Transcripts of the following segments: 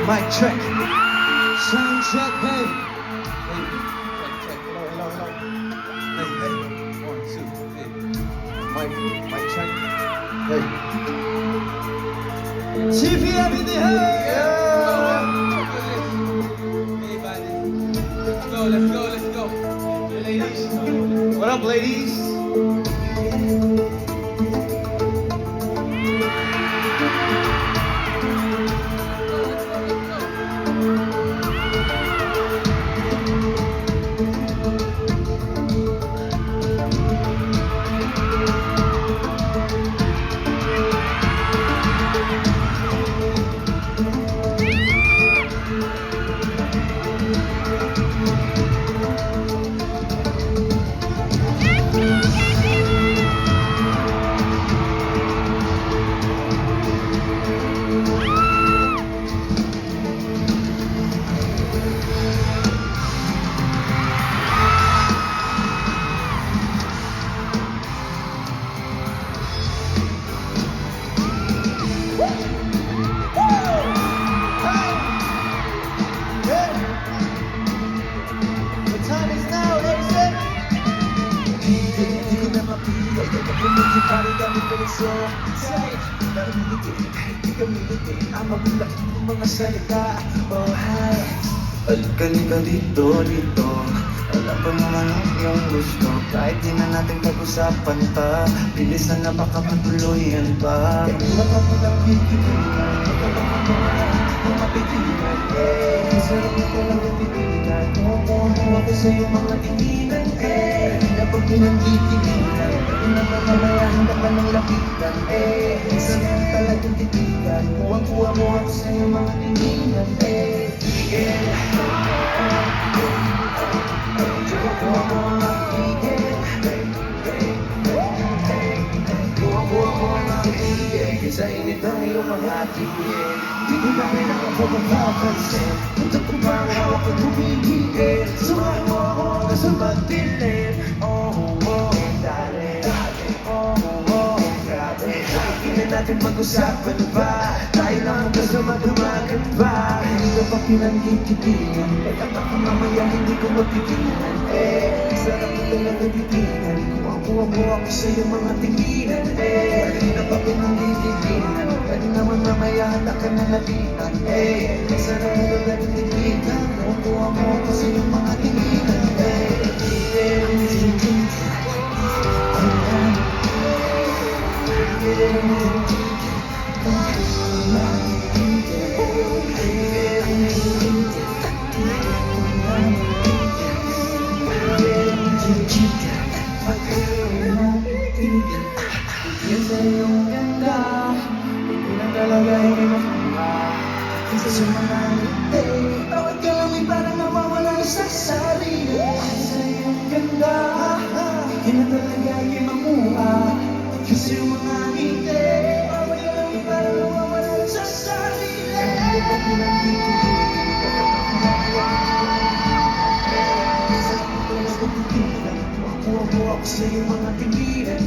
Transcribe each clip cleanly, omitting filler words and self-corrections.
Mic check. Sound check, hey. Hey, check. Hello. Hey. 1, 2, hey. Mic check. Hey. CPM in the house. Yeah. Hey, buddy. Let's go. Hey, ladies. What up, ladies? Ang magulat ng mga salita. Oh hi, halika dito. Alam ko naman ang iyong gusto. Kahit di na natin pag-usapan pa, bilisan na baka matuluyan pa. Makamulang titigilan, mapitigilan. Sarap na palang titigilan. Kumukuha ko sa iyong mga tinginan. Napag pinagtitigilan, pwede na mamamayahan ka pa ng lapitan. Sarap na talagang titigilan. Kuha mo ako sa iyong mga tinginan. Kuha mo ang makikigil. Kuha mo ang makikigil. Sa init ang iyong mga tigil. Di ko na kailangan ko mapapansin. Punta ko ba ang hawak at humihigil. Sumahan mo ako hanggang sa magdilim. Dali. Grabe. Hindi na natin pag-usapan ba? Tayo lang hanggang sa madumagan ba? Hindi ka pa pinangkikitigan. Kaya baka mamaya hindi ko mapigilan. Sarap na talaga titigan. Kuha mo ako sa iyong mga tinginan. Hindi na pa pinangkikitigan. Pwede naman mamaya handa ka na lapitan. Sarap na talaga titigan. Kuha mo ako sa iyong mga tinginan. Yan sa iyong ganda, hindi na talaga makuha. Isa sa mga ngiti, bawat kalami parang nawawala na sa sarili. Sa iyong ganda, hindi na talaga makuha. Kasi yung mga ngiti, bawat kalami parang nawawala na sa sarili. Hindi ko pinagtitigil. Kuha ako sa iyong mga tinginan.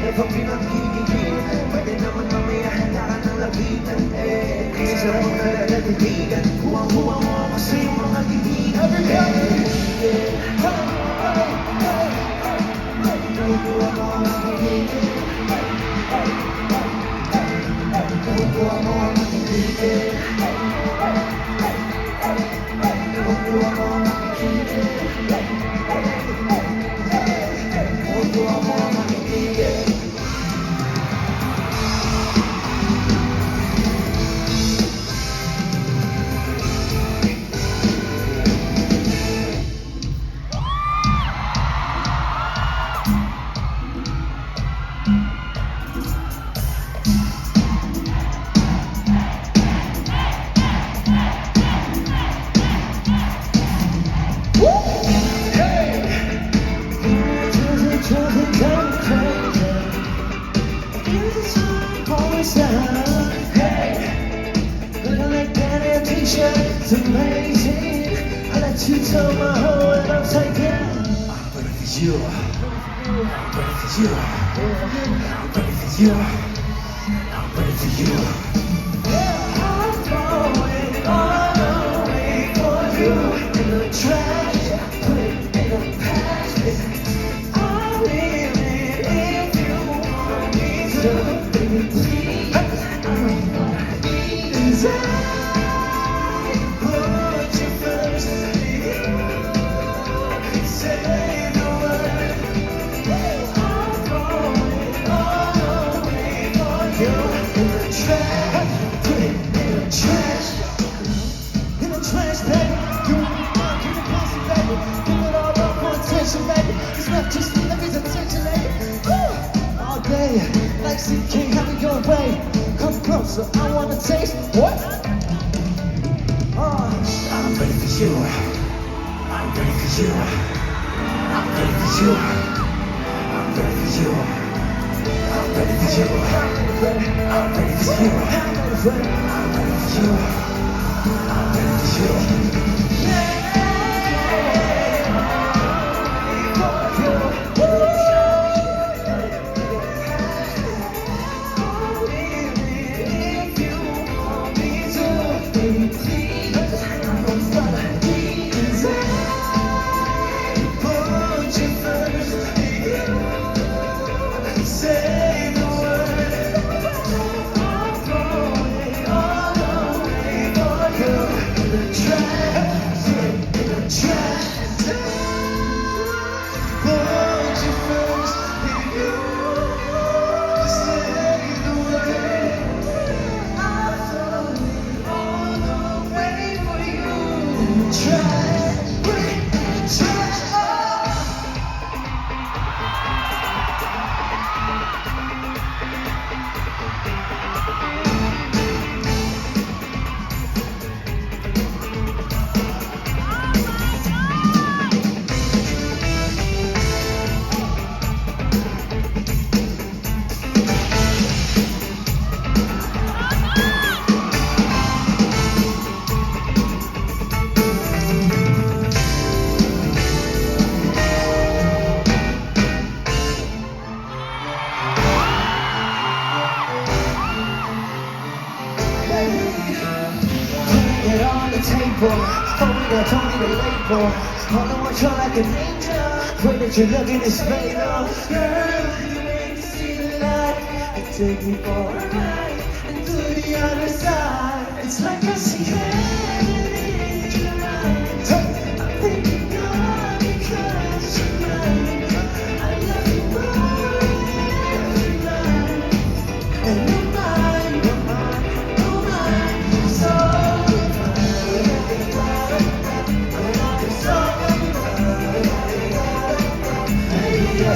Napag pinagkikigilan. Pwede naman mamaya handa ka ng lapitan. Sarap mo talaga titigan. Kuha mo ako sa iyong mga tinginan. Kuha mo ang makikigilan. Kuha mo ang makikigilan. Kuha mo ang makikigilan. It's amazing. I let you turn my whole world upside down. I'm ready for you. I'm ready for you. I'm ready for you. I'm ready for you. I'm going all the way for you. In the trash, put it in the past. I'll leave it if you want me to. Baby, please. I'm inside. Put you first. Say the word. I'm going all the way for you. In the trash, put it in the trash. In the trash, baby. You want me now, give me pussy, baby. Give it all up for attention, baby. It's not just me, that means attention, baby. Woo! All day, like CK, have it your way. Come closer, I wanna taste what? I'm ready for you. I'm ready for you. I'm ready for you. I'm ready for you. I'm ready for you. I'm ready for you. I'm ready for you. I'm ready for you. Say the word. I'm going all the way for you. In the trash, in the trash. Put you first, if you say the word. I'm going all the way for you. In the trash, put it in the trash. Putting it on the table, hoping I don't need a label. All I want you like an angel. Pray that your looking is fatal. Girl, you make me see the light and take me for a ride into the other side. It's like I see heaven in your eyes. I'm thinking God because you're mine. I love you more every night. And you're mine, you're mine, you're mine. So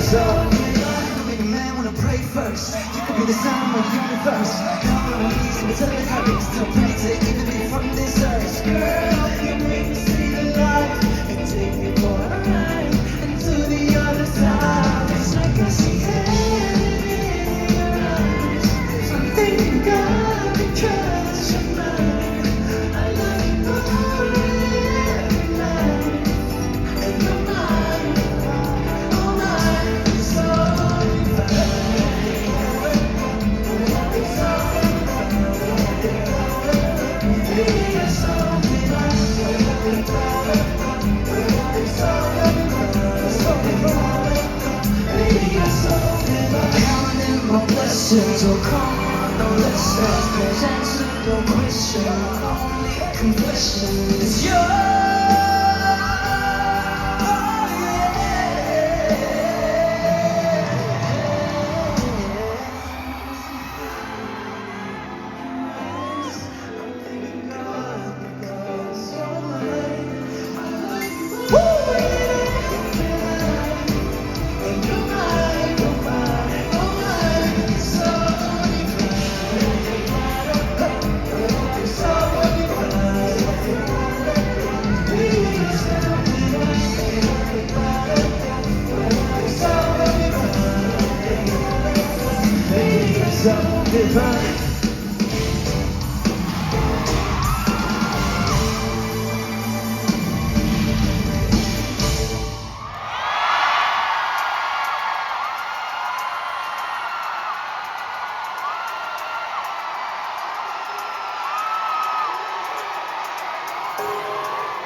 so, you can be the man when I pray first. You can be the sign of my universe. Come on, easy, but tell me how it's still pray to even me from this earth. Girl, you make me see the light and take me for a ride into the other side. It's like I see heaven in your eyes. I'm thanking God because you're mine. I love you more every night. And you're mine, oh mine. So counting my blessings, oh come on, no lessons. There's answer, no question. Only confession is yours.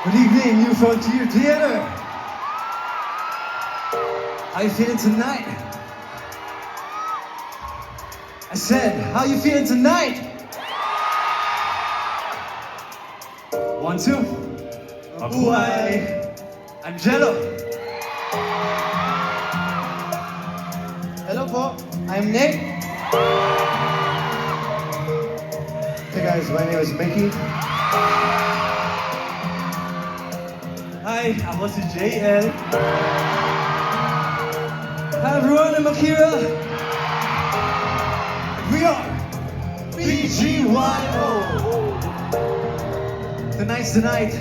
Good evening, New Frontier Theater. How you feeling tonight? I said, how you feeling tonight? 1, 2. Mabuhay. I'm Jello. Hello po, I'm Nick. Hey guys, my name is Mickey. Hi, ako si JL. Hi everyone, I'm Akira. We are BGYO. Tonight's the night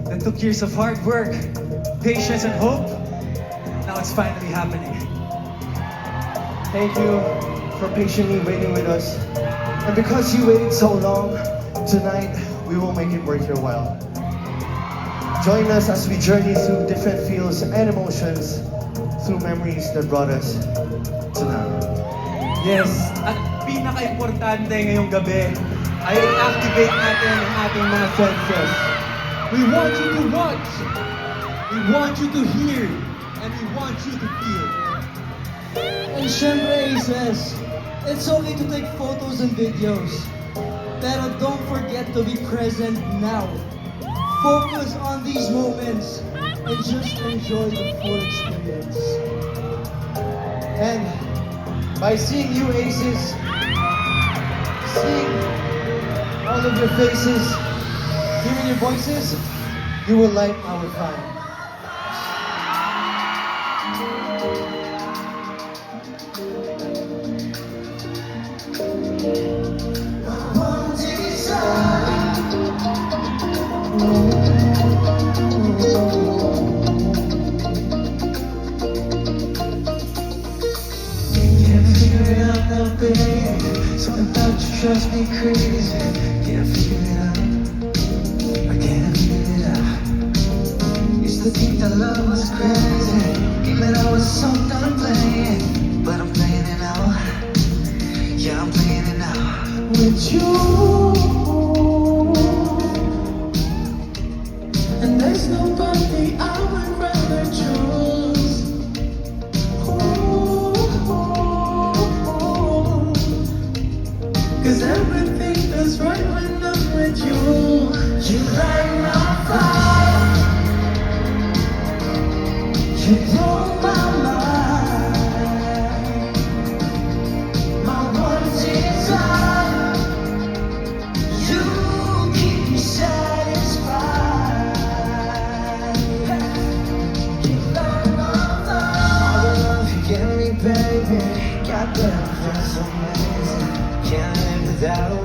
that took years of hard work, patience, and hope. Now it's finally happening. Thank you for patiently waiting with us. And because you waited so long, tonight we will make it worth your while. Join us as we journey through different feels and emotions, through memories that brought us to now. Yes, at pinaka-importante ngayong gabi ay i-activate natin ang ating mga senses. We want you to watch, we want you to hear, and we want you to feel. And syempre, Aces, it's okay to take photos and videos. Pero don't forget to be present now. Focus on these moments and just enjoy the full experience. And by seeing you aces, seeing all of your faces, hearing your voices, you will light our fire. Something about you drives me crazy. Can't figure it out. I can't figure it out. Used to think that love was crazy. Game that I was so done playing. But I'm playing it now. Yeah, I'm playing it now. With you. And there's nobody I would rather choose. Cause everything feels right when I'm with you. You light my fire. You blow my mind. My one desire. You keep me satisfied. You light my fire. All the love you give me, baby. Goddamn, feels so amazing. Can't live without,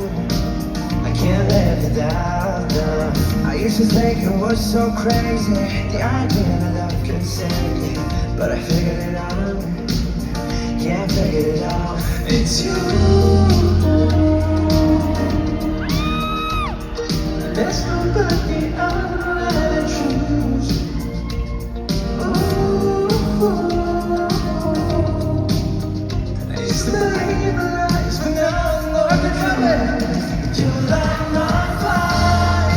I can't live without love. I used to think it was so crazy, the idea that love could save me. But I figured it out, yeah, I figured it out. It's you. There's nobody I'd rather choose. Ooh. I used to believe in lies, but now I know I can have it. You light my fire.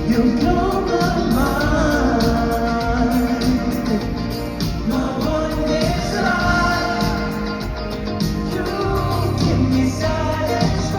You blow my mind. My one desire. You keep me satisfied.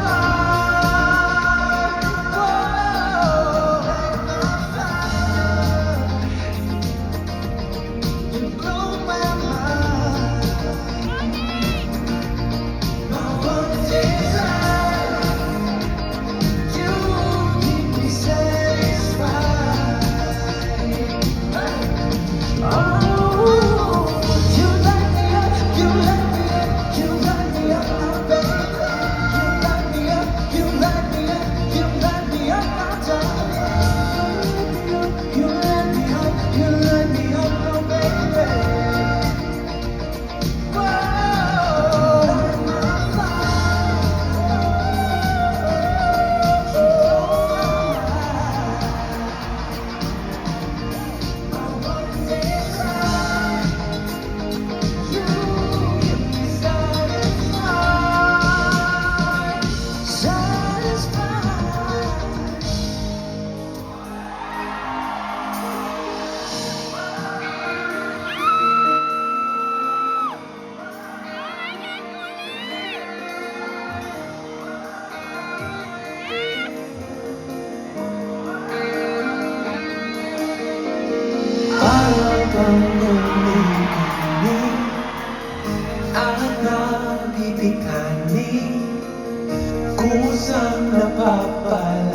kusang napapalapit,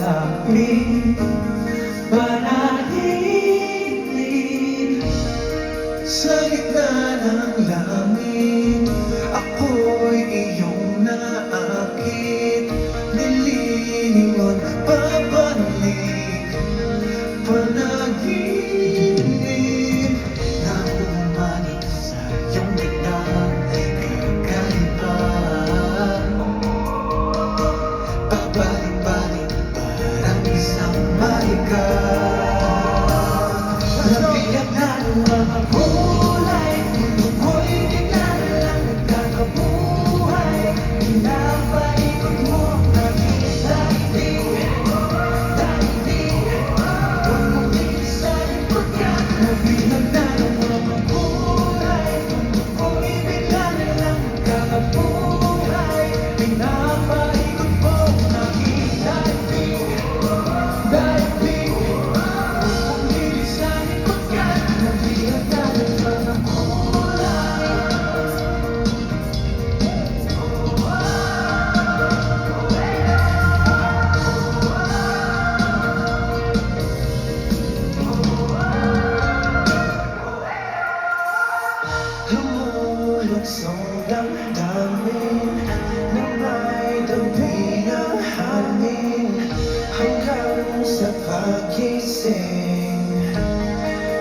manahimik sa gitna ng langit. Ako'y iyong naakit, nilingon pabalik, panaginip na umanik sa iyong biglang kakaiba. Pabalik-balik parang isang marika. Nabiyak na ng mga kulay, ako'y bigla na lang nagkakabuhay. Pinapaikot mo ang aking daigdig, huwag mong bilisan pagkat nabiyak na ng mga kulay, ako'y bigla na lang nagkakabuhay. Pinapaikot mo ang aking daigdig, huwag mong bilisan pagkat nabiyak na ng mga kulay. Lumuluksong damdamin na may dumi ng hangin hanggang sa pagising.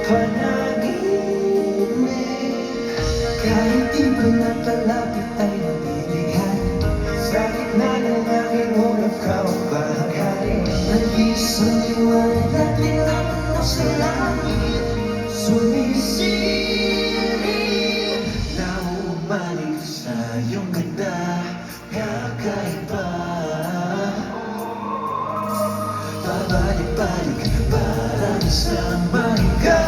Panaginip kahit di ko nakalapit ay nabibigyan. Sa gitna ng aking ulap ka ang bahagari. Nag-isang liwanag na tinapos sa langit, sumisilip na umalik sa iyong ganda, kakaiba. Pabalik-balik parang isang marika.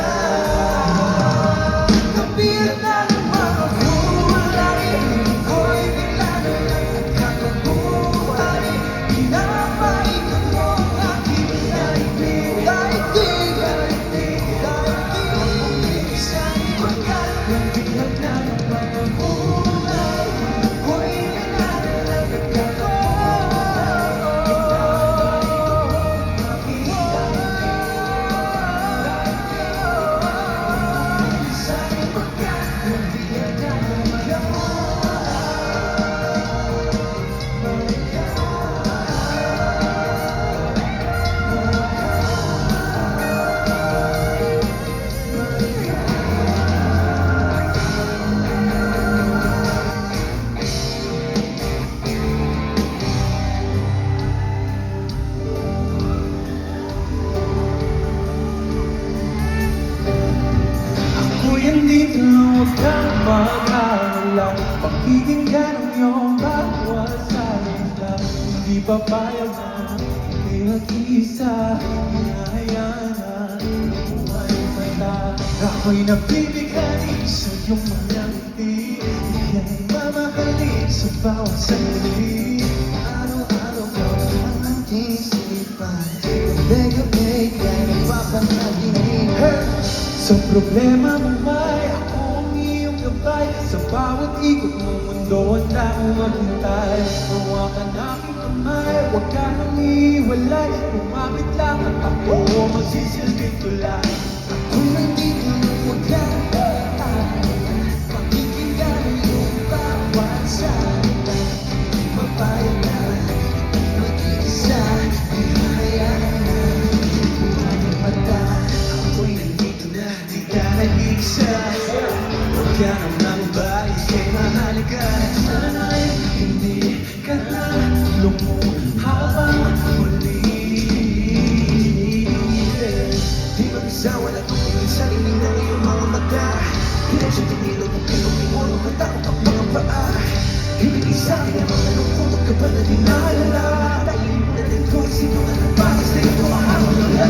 Nabiyak na ng mga kulay, ako'y bigla na lang nagkakabuhay. Pinapaikot mo ang aking daigdig, huwag mong bilisan pagkat nabiyak na ng mga kulay, ako'y bigla na lang ako'y andito lang, huwag kang mag-alala. Pakikinggan ang iyong bawat salita. Hindi papayag na ika'y mag-iisa. Hinahayaan na buhay ang mata. Ako'y nabibigay sa iyong mga ngiti. Ika'y mamahalin sa bawat sandali. Araw-araw ka ang aking isipan. Gabi-gabi ka'y nagpapanaginip. Sa problema mo may ako ang iyong gabay. Sa bawat ikot mo mundo handa akong maghintay. Hawakan aking kamay, huwag ka nang iwalay. Lumapit lang at ako magsisilbing tulay. Ako'y nandito nang huwag kang aamin. Pakikinggan ang iyong bawat salita. Hindi mapayag na ika'y mag-iisa. Hinahayaan na buhay ang mata. Ako'y nandito na, di ka nag-iisa. Huwag ka nang nangbalis, kay mahalaga. Sana'y hindi ka na lumuhabang muli. Di mag-isawa na tumingin sa lining ng iyong mga mata. Hirap sa tumilog ng pilong limon, matakot ang mga paa. Ibigay sa'kin ang mga lungkot, huwag ka ba na di naalala? Tayo na din ko, sino na nagpapos na ito ang hawala.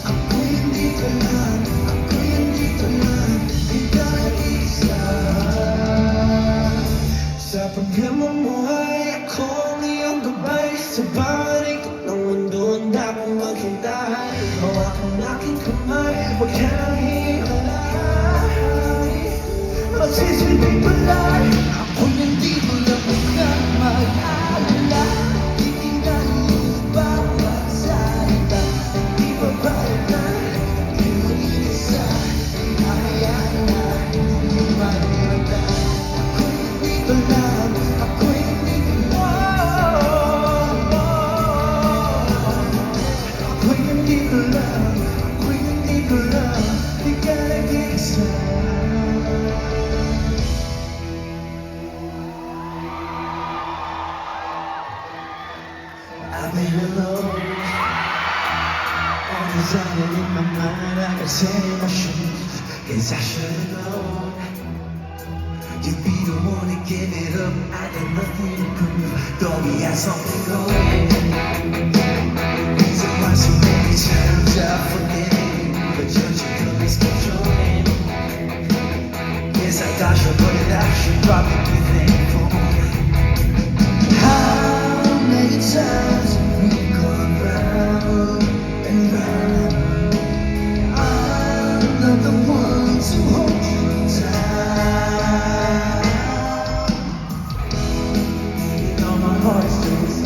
Ako'y hindi ka lang, di ka pagkamamuhay, ako ang iyong gabay. Sa bawat ikot ng mundo, handa kong maghintay. Hawak ang aking kamay, huwag ka nang hiwalay. Magsisilbing balay, ako'y hindi mo lang basta mag-alala. Titingnan mo bawat salita, di ba balikan, di mo iisa. Hinahayaan na, hindi malimata. Ako'y nandito lang, ako'y nandito lang. Ako'y nandito lang, ako'y nandito lang. Di ka nag-iisa. I've been alone. All this other in my mind, I can say my shoes. Guess I should've known. You'd be the one to give it up. I got nothing to prove. Thought we had something going. Reason why so many times I've forgiven you, but you're just always controlling. Yes, I thought you put it out. Should probably be thankful. How many times have we gone round and round? I'm not the one to hold you tight. Beating on my heartstrings,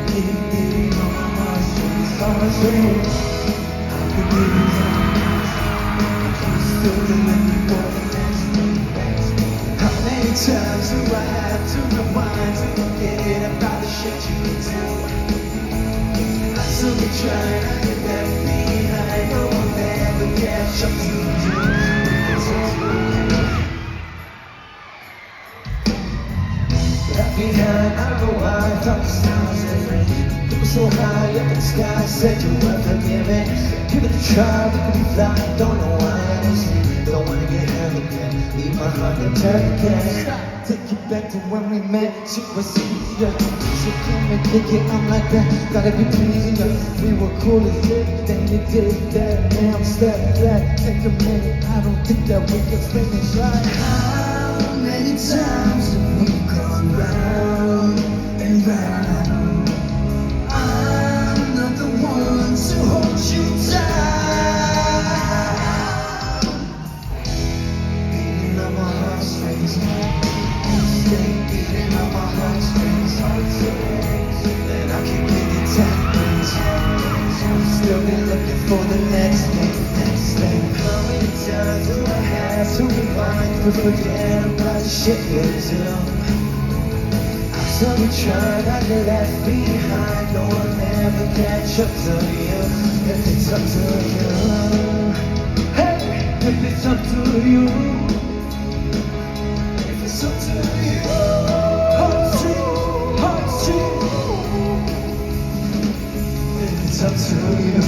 beating on my heartstrings. I could give you something, but you still didn't let me go. How many times do I have to rewind to forget about the shit you do? I still be trying to get left behind. No one ever catch up to you. Left behind, I don't know why I thought this time was different. You were so high up in the sky, said you were forgiven. Give it a try, we could be flying. Don't know why I was here. Don't wanna get hurt again. Leave my heart to turn again. Take you back to when we met. Shit was easier. So can we kick it? I'm like that. Gotta be pleasing you. We were cool as shit. Then you did that. Now I'm step back. Take a minute. I don't think that we can finish right. How many times have we gone round and round? I'm not the one to hold you tight. Beating on my heartstrings, stay beating on my heartstrings. And I keep getting tappings. Still been looking for the next thing, next thing. How many times do I have to rewind to forget about the shit you do? So we tried, I get left behind. No one ever catch up to you. If it's up to you, hey, if it's up to you, if it's up to you, heartstring, heartstring. If it's up to you.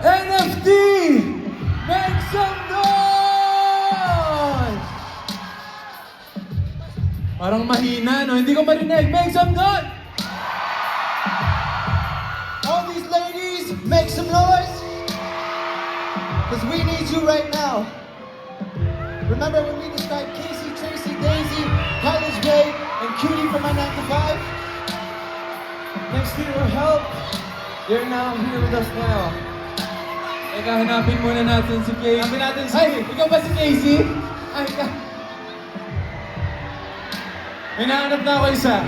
NFT! Make some noise! Parang mahina, no? Hindi ko marinig. Make some noise! All these ladies, make some noise. Because we need you right now. Remember when we described Casey, Tracy, Daisy, College Babe, and Cutie from my 9 to 5? Thanks to your help, they're now here with us now. Teka, hanapin muna natin si Casey. Hanapin natin si- Ay, ikaw ba si Casey? Ay, May nahanap na ako isa.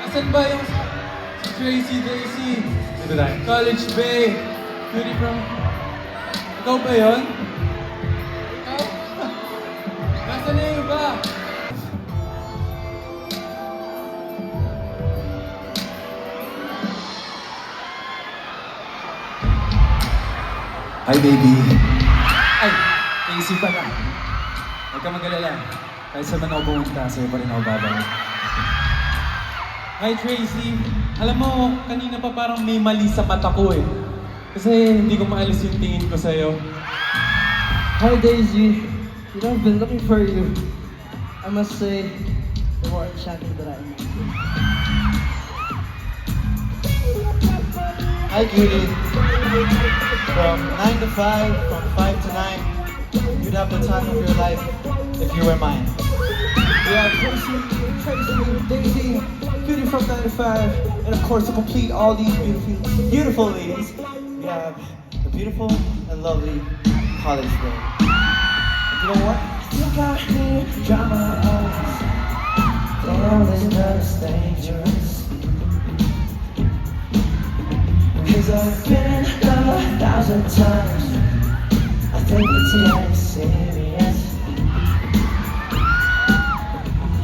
Asan ba yung si Tracy Daisy? Dito tayo. College Bay. Beauty from... Ikaw ba yun? Ikaw? Nasaan na yung iba? Hi, baby. Ay, Casey pala. Huwag ka mag-alala. Kahit saan man ako pumunta, sa'yo pa rin ako babalik. hi Tracy. Alam mo, kanina pa parang may mali sa mata ko eh. Kasi hindi ko maalis yung tingin ko sa'yo. Hi Daisy, you know I've been looking for you. I must say, you are enchanting that I am. Hi, cutie. From 9 to 5, from 5 to 9, you'd have the time of your life if you were mine. We have Tracy, Daisy, Beauty from 9 to 5, and of course to complete all these beautiful ladies, we have the beautiful and lovely College Bay. And you know what? You got me, dry my eyes. Damn, this love is dangerous. Cause I've been in love 1,000 times. I think it's getting serious.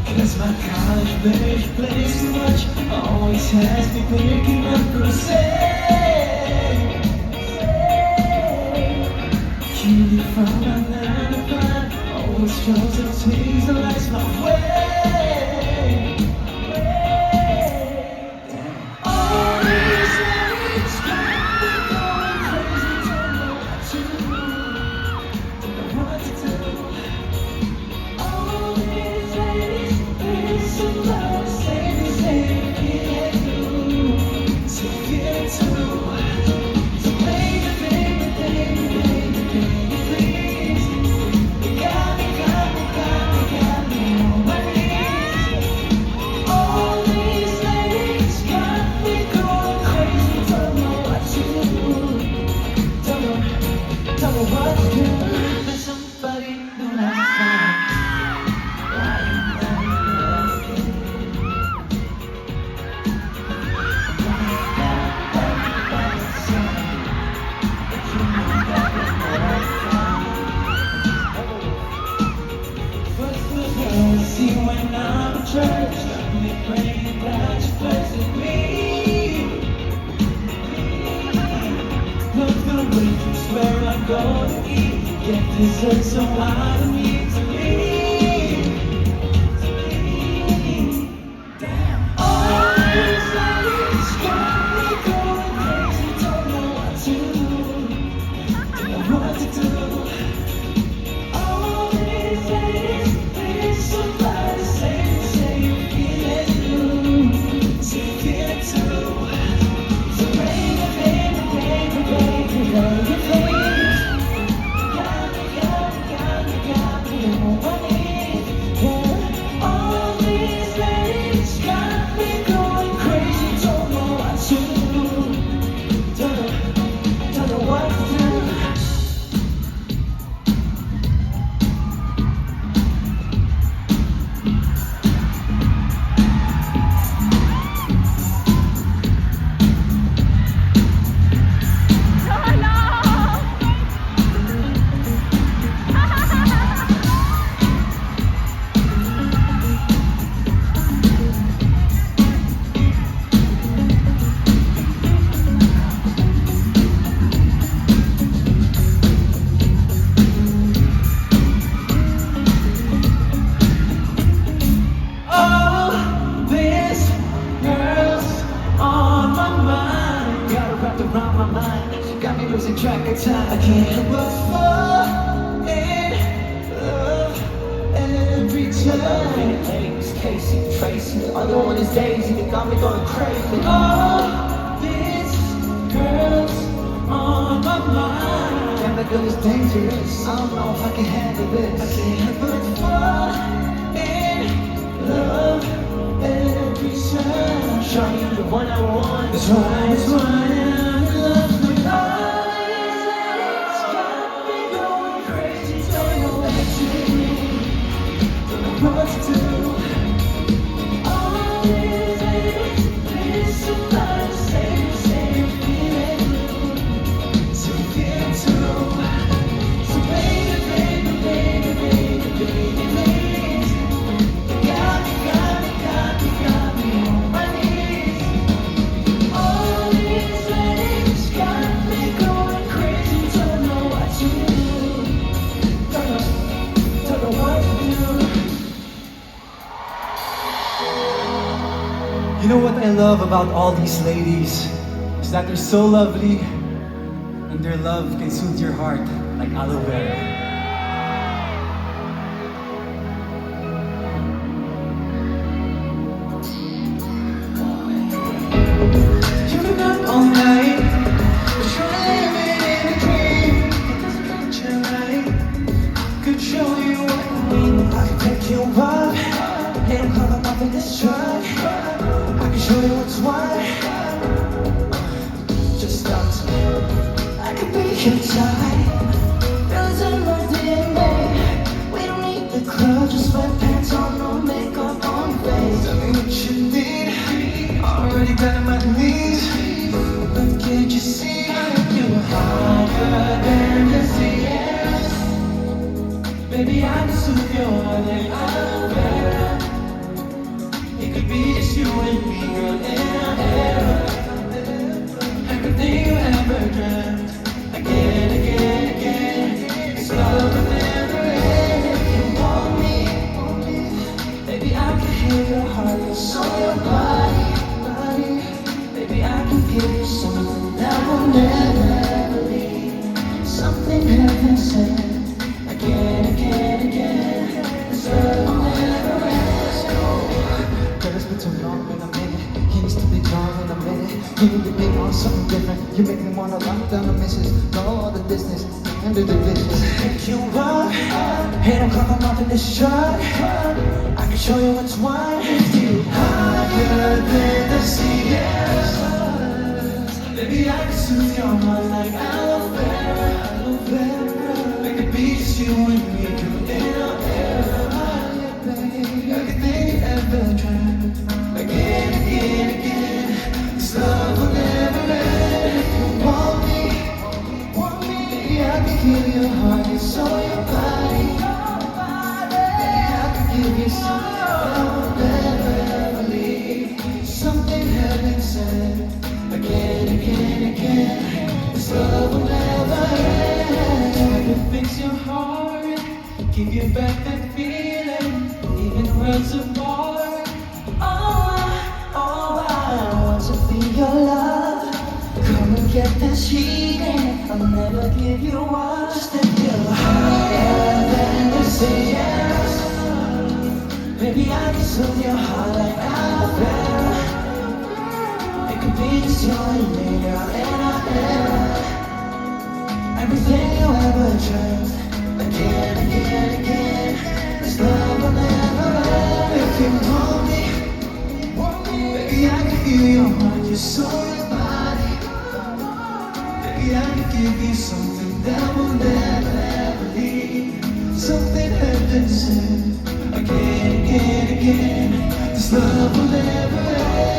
Cause my college babe plays too much. Always has me picking up crusade. Cutie from my 9 to 5. Always shows and takes the lights my way. All these nights got me going crazy. Don't know what to do. Don't know what to do. All these ladies, there's some love. Say it you. So get to. So baby, baby, baby, baby, baby, please. You got me, got me, got me, got me on my knees. All these ladies got me going crazy. Don't know what to do. Don't know what to do. There's somebody new I find. Why you not loving? See when I'm in church, me praying that you blessed me. Look the waitress where I go to eat, get dessert so I don't need to leave. All these ladies got me going crazy, don't know what to do, don't know what to do. All these ladies, there's somebody say you feel it too, so you feel it too. So baby, baby, baby, baby, baby, please. Got me on my knees. Yeah. All these ladies got me going crazy, don't know what to do, don't know what to do. All these girls on my mind, got her wrapped around my mind. She got me losing track of time. I can't help but fall in love every time. Names Casey, Tracy, the other one is Daisy. They got me going crazy. All these girls on my mind. Damn, that girl is dangerous. I don't know if I can handle this. I can't help but fall in love every time. Shawty, you're the one I want. That's why I'm in love with all know what I love about all these ladies is that they're so lovely and their love can soothe your heart like aloe vera. You've been up all night, but you're living in a dream. It doesn't mean that you're right. Could show you what I mean. I can pick you up, hit him climb up in this truck. I can show you what's what. Just stop to me. I could be your type. Feels in my DNA. We don't need the club, just sweatpants on, no makeup on face. Tell me what you need. Already down on my knees, but can't you see you're higher than the Sierras? Baby, I can soothe your heart like aloe vera. It could be just you and me, girl, in our era. Everything you ever dreamt, again, again, again. It's love will never end. If you want me, baby, I can hear your heart, your soul, your body. Baby, I can give you something that will never ever leave. Something heaven sent. Again, again, again. This love will never end. Let's go. Girl, it's been too long in a minute. He needs to be gone in a minute. You need to be on something different. You make me wanna lock down the misses. Know all the business. Handle the business. Pick you up. Hey, don't come up in this truck. I can show you what's what. You higher than the Sierras. Baby, I can soothe your heart like aloe vera, aloe vera. Make it be just you and me, girl, in our era, baby. Everything you ever dreamt, again, again, again. This love will never end. If you want me, baby, I can give your heart, your soul, your body. Baby, I can give you something that will never ever leave. Something heaven sent. Again, again, again. This love will never end. I can fix your heart, give you back that feeling, even worlds apart. Oh, I want to be your love. Come and get this healing. I'll never give you up. Just to feel higher than the Sierras. Baby, I can soothe your heart like aloe vera. Be just you and me, girl, in our era. Everything you ever dreamt, again, again, again. This love will never end. If you want me, baby, I can feel your heart, your soul, your body. Baby, I can give you something that will never ever leave. Something heaven sent, again, again, again. This love will never end.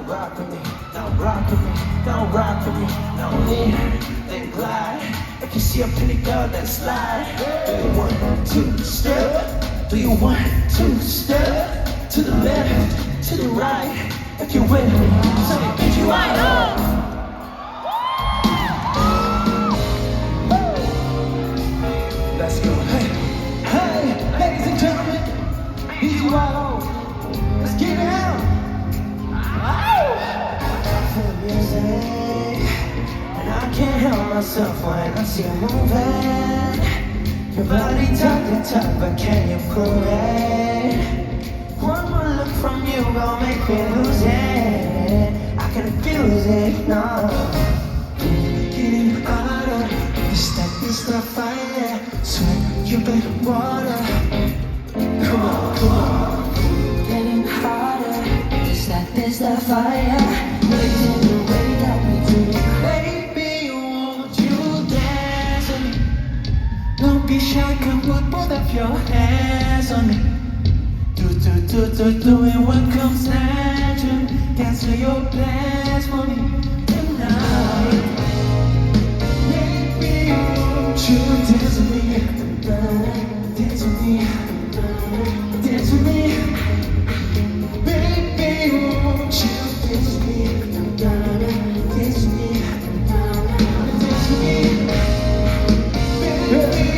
Rock with me, now rock with me, now rock with me, now lean, then glide. If you see a pretty girl, then slide. Do you want to step? Do you want to step? To the left, to the right. If you're with me, so get you right on. Let's go. Hey, hey, ladies and gentlemen, easy right on. Let's get it out. Music, and I can't help myself when I see you moving. Your body talk, but can you prove it? One more look from you gon' make me lose it. I can fuse it, no. Getting hotter, this the fire. Sweat, you better water. Come on, come on. Getting hotter, this the fire. Blazing the way that we do. Baby, won't you dance with me? Don't be shy, come put both of your hands on me. Do it what comes natural. Cancel your plans for me tonight. Baby, won't you dance with me? Dance with me. Dance with me. Baby, won't you dance with me? Dance with me. Dance with me. Baby,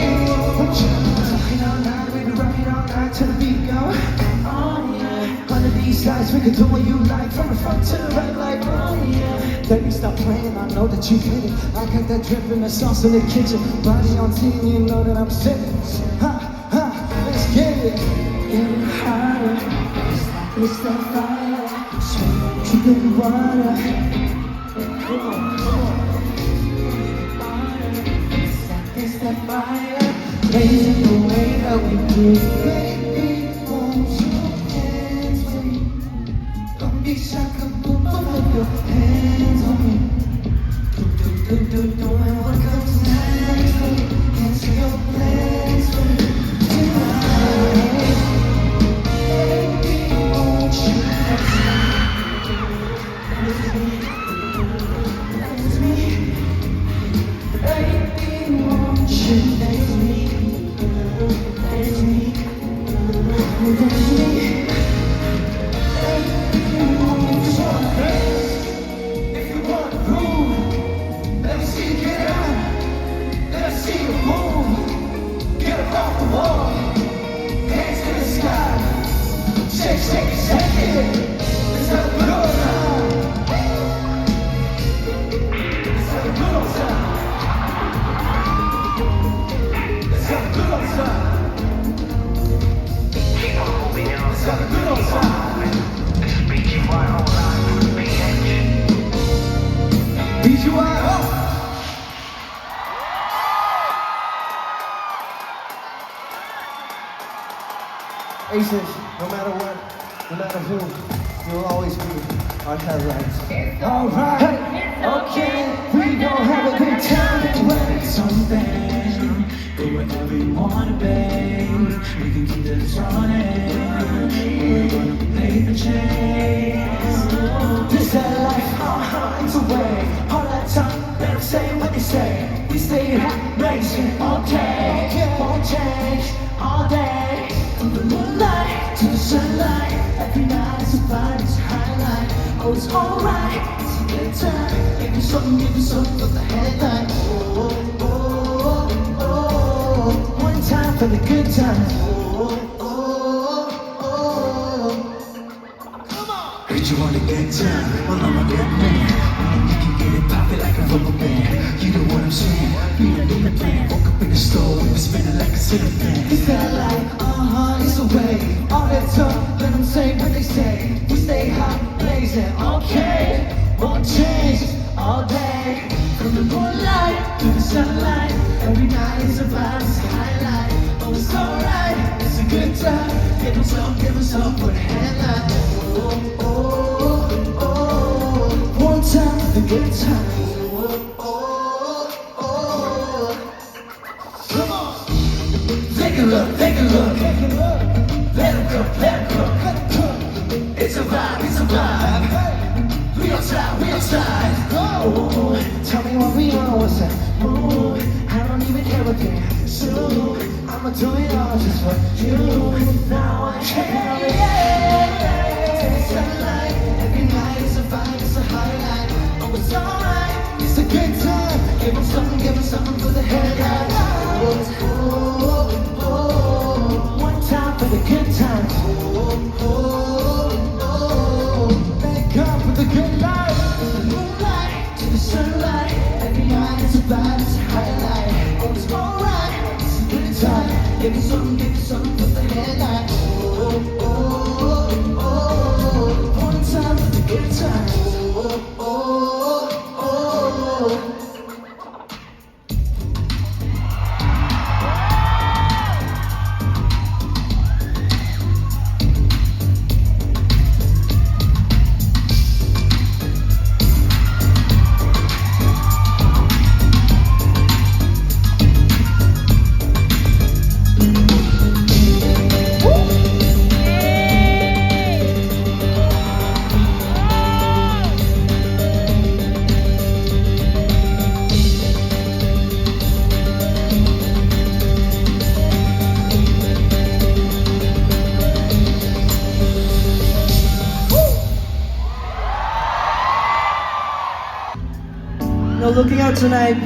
won't you? Rockin' all night, baby, rockin' all night till the beat go. Oh yeah. One of these guys we can do what you like, from the front to the right, like, oh yeah. Baby, stop playing, I know that you hit it. I got that drip in the sauce in the kitchen. Body on team, you know that I'm sitting. Ha, ha, let's get it. Getting hotter, it's that fire. Sweet, keep it water. Come on, come on. It's that fire, blazing the way that we do. Baby, won't you dance with me? Don't be shy, come on, put your hands on me. And what comes next for me? Cancel your plans for me tonight. Baby, won't you dance with me? Dance with me. Baby, won't you dance with me? Dance with me. Dance with me. Baby, won't you dance? If you want to move, let me see you get out. Let me see you move. Get up off the wall. Hands to the sky. Shake, shake it, shake it. Let's have a good old time. Let's have a good old time. Let's have a good old time. Let's have a good old time. BGY. Aces, no matter what, no matter who, you'll always be our headlines. Alright, okay, we gon' have a good time anyway. Something, go wherever you wanna be. We can keep this running. We're gonna play the chase. This that life, it's a way. All that time, let them say what they say. We stay hot, racing all day. Won't change all day. From the moonlight to the sunlight, every night is a vibe, it's a highlight. Oh, it's alright, it's a good time. Give you something for the headline. Oh, oh, oh, oh. One time for the good times. Oh, oh, oh. Come on. Heard you want a good time, well I'm a good man. You can get it poppin' like a rubber band. You know what I'm saying? We don't need a plan. Woke up in the store, we was spinning like a ceiling fan. It's that like, it's a way. All that talk, let them say what they say. We stay hot, blazing, okay. Won't change all day. From the moonlight to the sunlight, every night is a vibe, it's a highlight. Oh, it's alright, it's a good time. Give them some for the headline. Oh, oh, oh. One time for the good time. Oh, oh, oh. Come on. Take a look, take a look. Let it cook, let it cook. It's a vibe, it's a vibe. We outside, we outside. Oh, tell me what we on, what's that? Oh, I don't even care what they so I'ma do it all just for you. Now I can't. It's sunlight, every night is a vibe, it's a highlight. Oh, it's alright, it's a good time. Give them something for the headline. Oh, oh, oh. One time for the good times. Oh, oh, oh. Thank God for the good life. From the moonlight to the sunlight, every night is a vibe, it's a highlight. Oh, it's alright, it's a good time. Give me something for the headline. Oh, oh, oh. One time for the good times. Oh, oh, oh. know, looking out tonight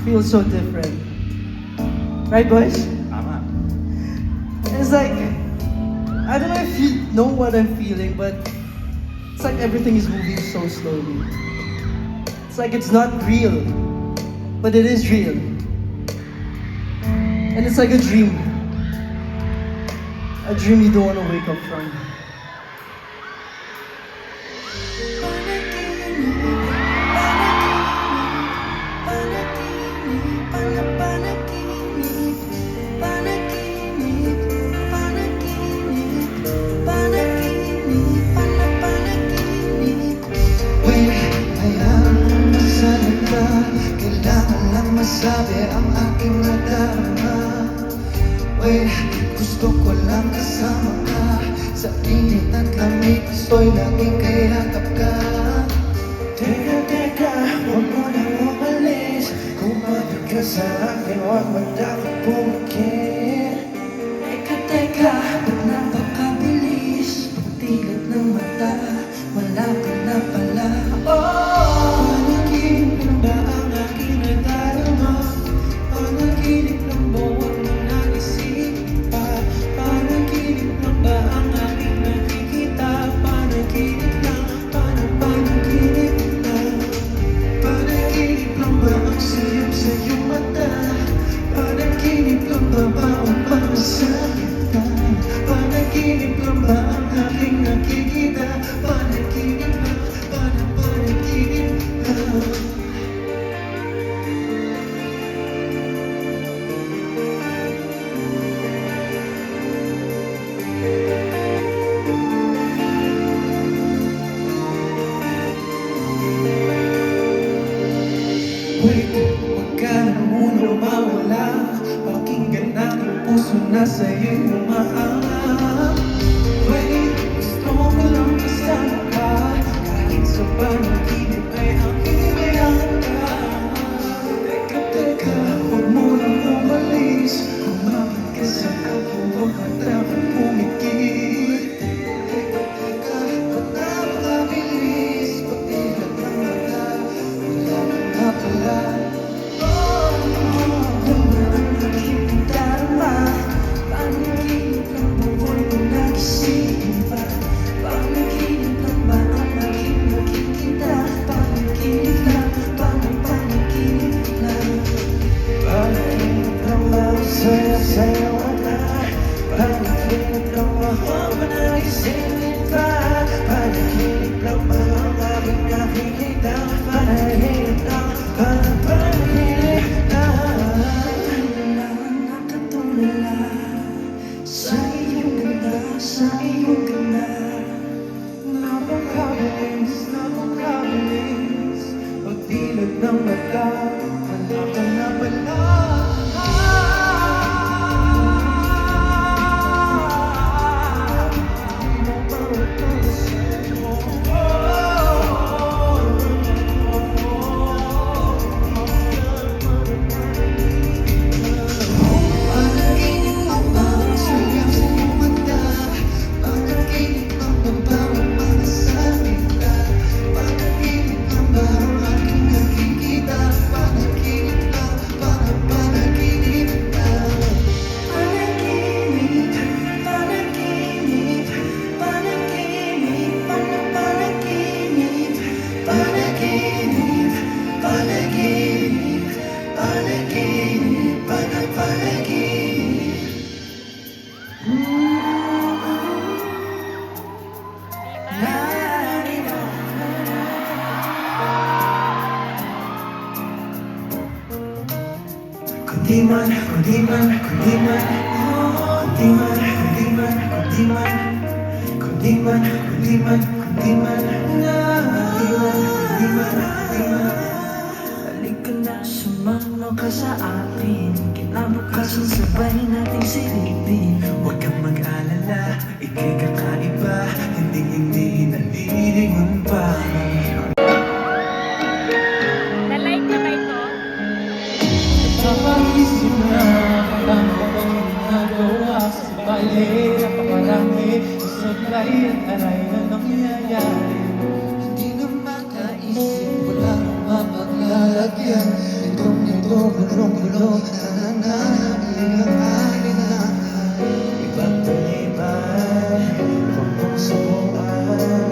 feels so different. Right, boys? Tama. It's like, I don't know if you know what I'm feeling, but It's like everything is moving so slowly. It's like it's not real, but it is real. And it's like a dream. A dream you don't want to wake up from. Kailangan lang masabi ang aking nadarama. Wait, gusto ko lang kasama ka. Sa init at lamig, gusto'y laging kayakap ka. Teka, teka, huwag mo nang umalis. Kumapit ka sa akin, huwag mo dapat pumikit. Teka, teka, ba't napakabilis? Pagtilat ng mata, malapit na pala. Panaginip lang ba ang aking nadarama? Panaginip lang ba huwag mo nang isipin pa? Panaginip lang ba ang aking nakikita? Panaginip lang, panaginip lang. Panaginip lang ba ang siyam sa iyong mata? Panaginip lang ba ang pangmasakit ka? Panaginip lang ba ang aking nakikita? Panaginip lang, panaginip lang. Wait, huwag ka na muna mawala. Pakinggan ang puso na sa'yo'y umaangat. Wait, gusto ko lang kasama ka. Kahit sa panaginip ay aking mayaka. Teka, teka, huwag mo nang umalis. Kumapit ka sa akin, huwag ka dapat pumikit. Teka, teka, ba't napakabilis? Pagtilat ng mata, wala na pala. Sa iyong ganda, sa iyong ganda. Napakabilis, napakabilis. Pagdilat ng mata, wala ka na pala. Kundiman, kundiman, kundiman, kundiman, kundiman, kundiman, kundiman, kundiman, kundiman, kundiman. Halika na, sumama ka sa akin. Kinabukasan sabay nating silipin. Huwag kang mag-alala, ika'y kakaiba. Hindi nalilingon pa. Na-like na ba ito? Napaisip na ang bang nagawa sa bali. Napakarami sa supply at aray na nangyayari. Hindi na makaisip, wala nang mapaglalagyan. Ito, bulong-bulong, nananalilang ibang taliban, huwag mong subukan.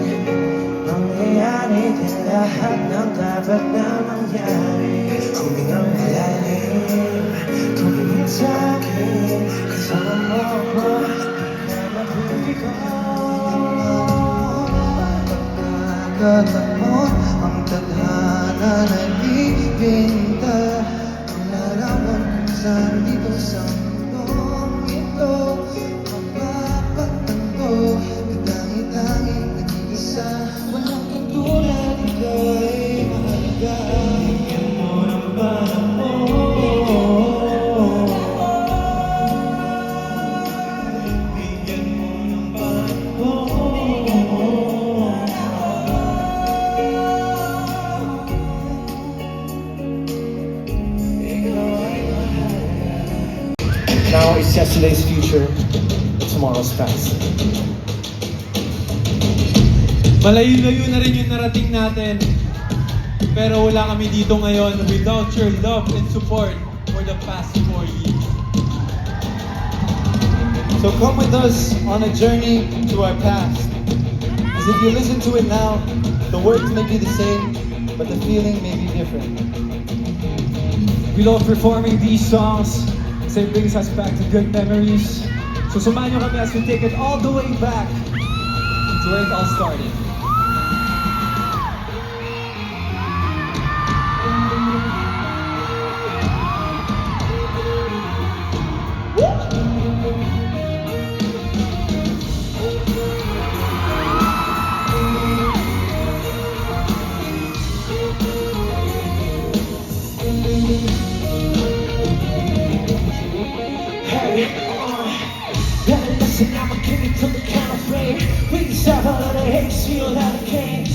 lahat ng dapat na mangyari. Humingang malalim, tumingin sa'kin, kasama mo ako, na mabuti ko. Pagkakatamon ang tadhana na bibinta, ang larawan kung saan dito sa mundong ito mapapagtanto. Tangi-tanging nag-iisa, walang katulad, ika'y mahalaga. Bigyan mo ng panahon, bigyan mo ng panahon. Now it's yesterday's future, tomorrow's past. Malayo-layo na rin yung narating natin. Pero wala kami dito ngayon without your love and support for the past 4 years. So come with us on a journey to our past. As if you listen to it now, the words may be the same, but the feeling may be different. We love performing these songs kasi it brings us back to good memories. So samahan nyo kami as we take it all the way back to where it all started. Better listen, I'm a king to the kind of flame. We can stop all of the hate, steal out of cane.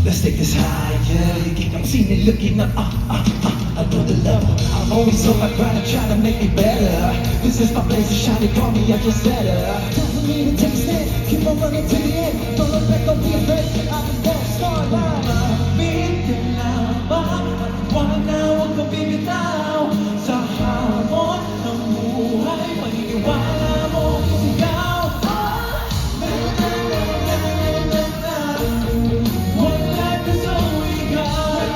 Let's take this higher. You think I'm seeing it looking up, another level. I'm always on my grind, trying to make me better. This is my place to shine, they call me, I just better. Time for me to take a stand, keep on running to the end. Don't look back, don't be afraid, I'm a rock star now. Bigyan lamang at wag na huwag kang bibitaw sa hamon ng buhay. Paniniwala mo isigaw. One life is all we got.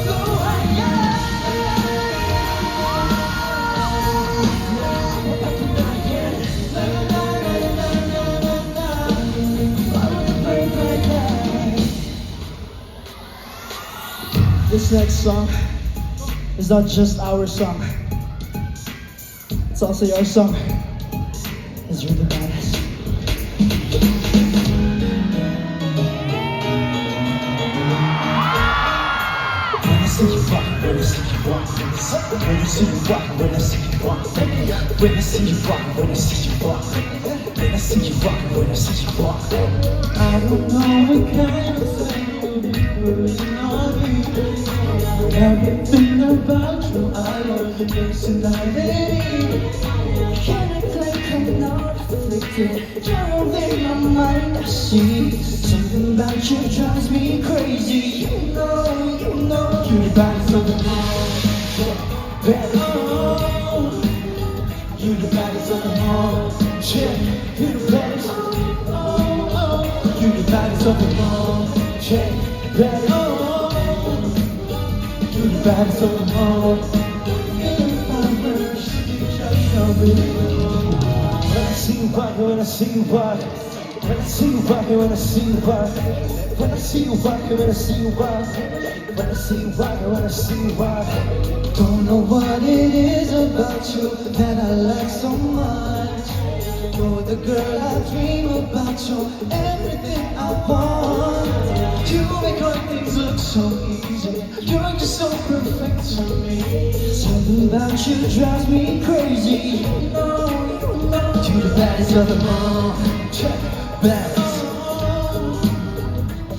Go higher. This next song is not just our song. It's also your song. It's you're the baddest. When I see you rock, when I see you walk, when I see you rock, when I see you walk, when I see you rock, when I see you walk, when I see you rock, when I see you walk. I don't know what kind of thing will be putting on you. Everything about you, I love your personality. Can I click? I'm not afflicted. You're in my mind. I see something about you drives me crazy. You know, You're the baddest of them all. oh, You're the baddest of them all. check, you're the best. You're the baddest of them all. Check, best. You're the baddest of them all. When I see you walking, when I see you walking, when I see you walking, when I see you walking, when I see you walking, when I see you walking, when I see you walking, when I see you walking. Don't know what it is about you that I like so much. You're the girl I dream about, you're everything I want. You make all things look so easy, you're just so perfect to me. Something about you drives me crazy. You know, you're the baddest of them all. Check, baddest.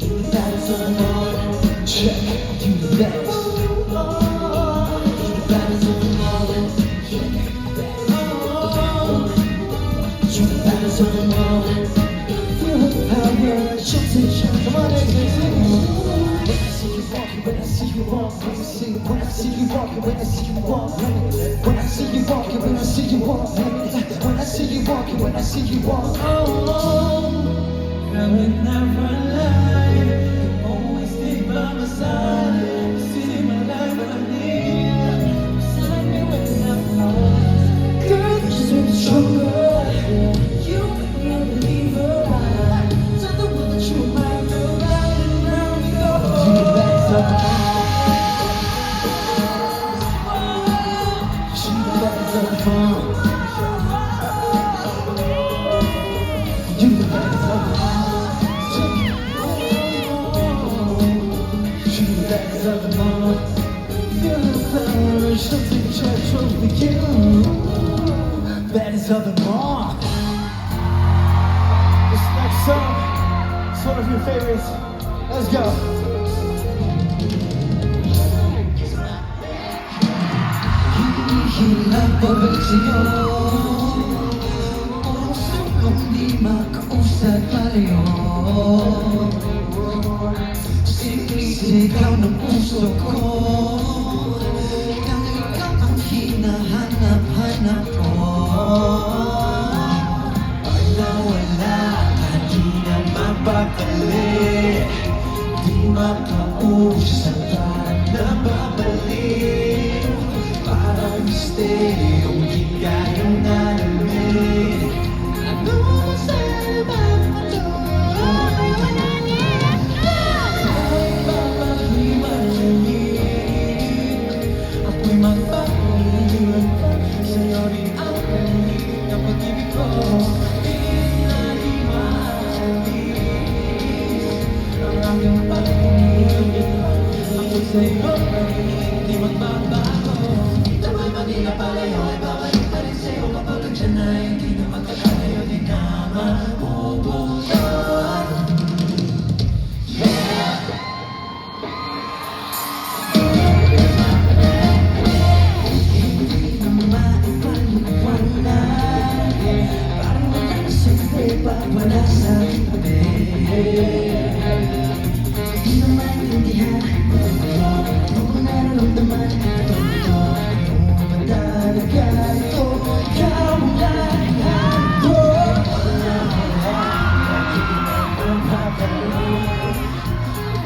You're the baddest of them all. Check, you're the best. You're the baddest of them all. Check, you're the baddest of them all. Feel the power, shine. Come on, when I see you walking, when I see you walking, when I see you walking, when I see you walking, when I see you walking, when I see you walking, when I see you walking, when I see you walking. I would never lie. Always stay by my side. See my life I need. Beside me when I'm lost. Girl, you just make me stronger. You make me a believer. Tell the world that you're mine. Go round and round we go. You the best of the she the best of the fun. You the best of the she the best of the fun. Feel the power, she'll take charge over you. Best of them all. This next song is one of your favorites. Let's go. Hirap babalik sa'yo. Puso kong di makausap palayo. Sigaw ng puso ko. Kang ikaw ang hinahanap-hanap ko. Pag nawala ka, di na mapapali. Di makausap ka na babalik. Parang misteryo, di kayang alamin. Ano ba sa'yo ba ito? Ay babahiwanin. Ako'y magpapaliwan pa. Sa'yo rin ang panig ng pag-ibig ko. Di na di maalis ang aking pag-ibig. Ako'y sa'yo pa rin, di magbabago. Ito'y Manila palayo, ay babalik pa rin sa'yo. Kapag nandiyan na, hindi na magkakalayo. Di na mabubuhay. Hindi na maipaliwanag. Parang nagkakasakte pag wala sa tabi. Di na maintindihan kung ano ang nararamdaman. Ito, ano ba talaga ito? Ikaw ang lahat ko. Wala, di na mapapalik.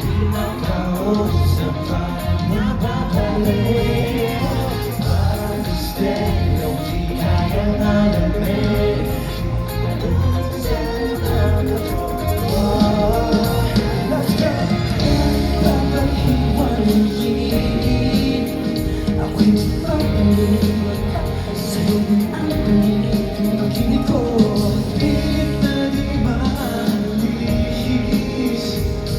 Di makausap pa, mapapalik. Parang misteryo, di kayang alamin. Ano ang sarap ako? Let's go! Papahiwanin. Ako'y magpapaliwan ka. Sa'yo din ang paligid ng pag-ibig ko. Pilit na di maalis.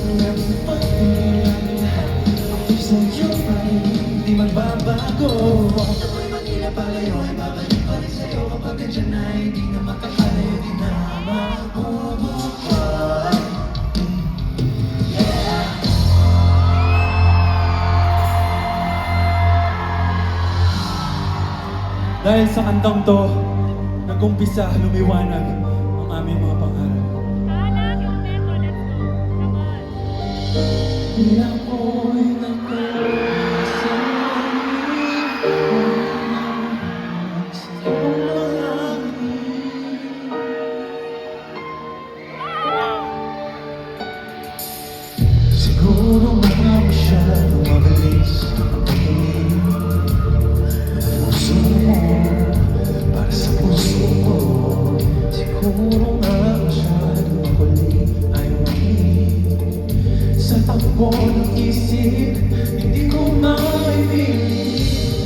Ang aking pagpilihan. Ako'y sa'yo pa rin, di magbabago. Ako'y Manila palayo, ay babalik pa rin sa'yo. Kapag nandiyan na, hindi na makakalayo. Di na mabubuhay. Dahil sa kantang to, nag-umpisa lumiwanag ang aming mga pangarap. Lagi mo tempo, let's go. Come on. Ako'y siguro nga masyadong mabilis ang pag-ibig. Puso mo, para sa puso ko. Siguro nga masyadong makulit ay mahilig. Sa takbo ng isip, hindi ko maipilit.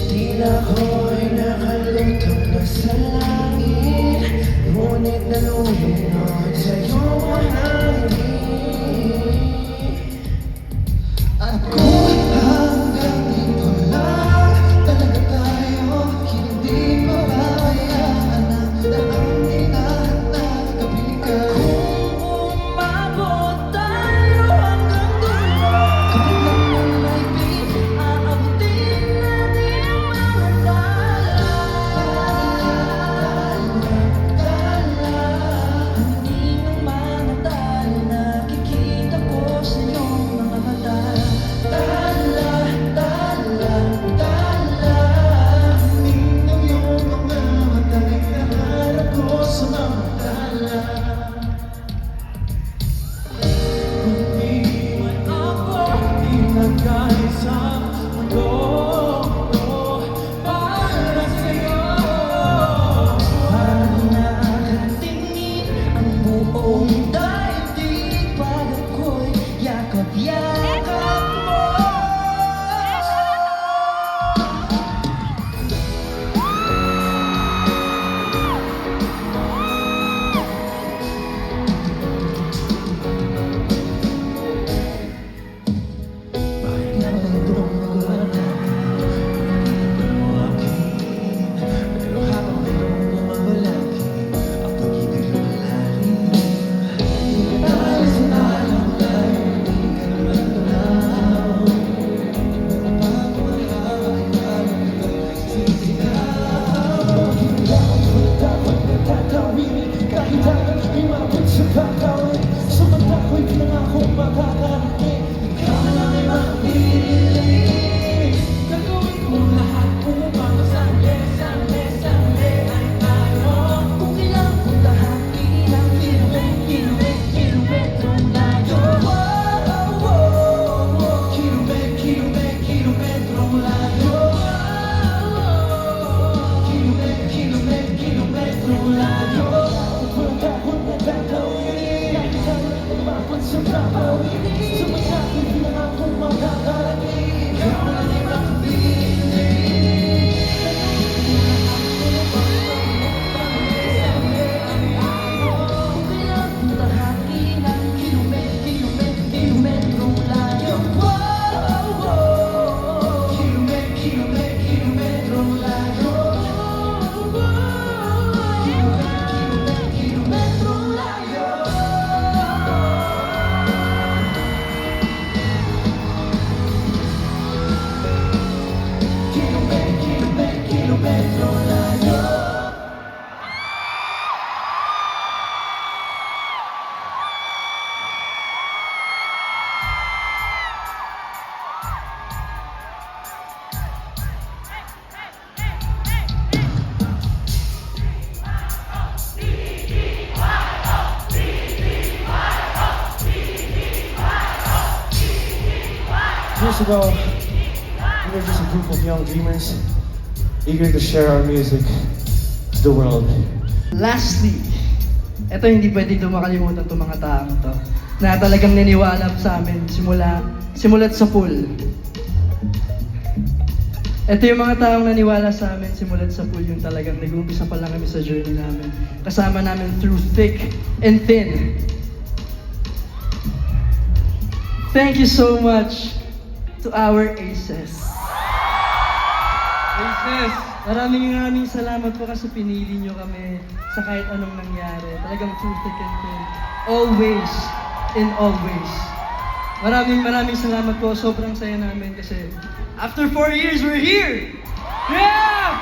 Tila ako'y nakalutang na sa langit. Ngunit nalulunod sa'yo ang hangin. Ako hanggang dito lang. Talaga tayo, hindi mabayaan na ang tinatagapin ka. Kung umabot tayo hanggang dulo, kailan man ay di aabutin natin ang mga dala. Hindi ng mga dala. years ago, we were just a group of young dreamers, eager to share our music to the world. Lastly, ito hindi pwedeng makalimutan itong mga taong to na talagang naniwala sa amin simulat sa pool. Ito yung mga taong naniwala sa amin simulat sa pool, yung talagang nag-umpisa pa lang kami sa journey namin. Kasama namin through thick and thin. Thank you so much to our aces. Aces! Maraming salamat po kasi pinili nyo kami sa kahit anong nangyari. Talagang through thick and thin. Always and always. Maraming salamat po. Sobrang saya namin kasi after 4 years, we're here! Yeah!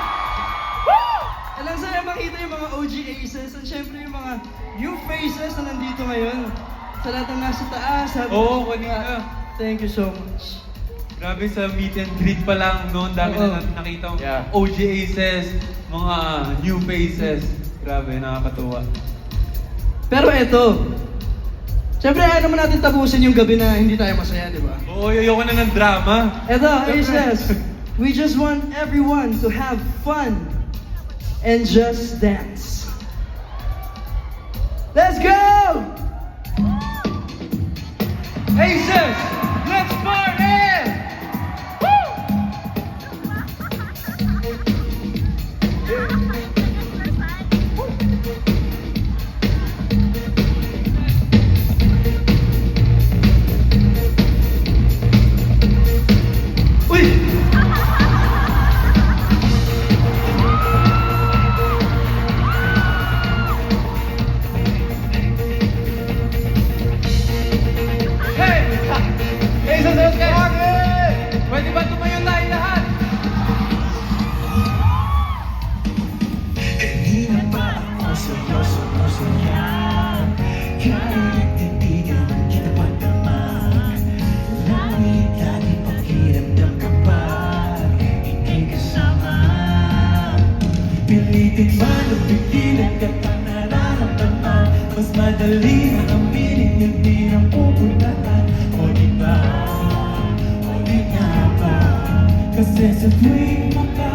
Woo! Alang saya makita yung mga OG aces at syempre yung mga new faces na nandito ngayon. Sa lahat ng nasa taas. Oo, kanina. Thank you so much. Grabe sa meet and greet pa lang noon, dami na nakita OG Aces, mga new faces. Grabe, nakakatuwa. Pero eto, syempre ayaw naman natin tapusin yung gabi na hindi tayo masaya, di ba? Oo, ayoko na ng drama. Eto, Aces, we just want everyone to have fun and just dance. Let's go! Aces! Let's party! Uy! Hey! Aces, let's party! Pwede ba tumayo tayo lahat? Kanina pa ako seryoso-saya. Kahit titigan kita pa naman, lagi pakiramdam kapag ika'y kasama. Pilitin man o pigilan ka pang nararamdaman, mas madali na aminin hindi na pupuntahan. O di ba? O di nga ba? Kasi sa tuwing maka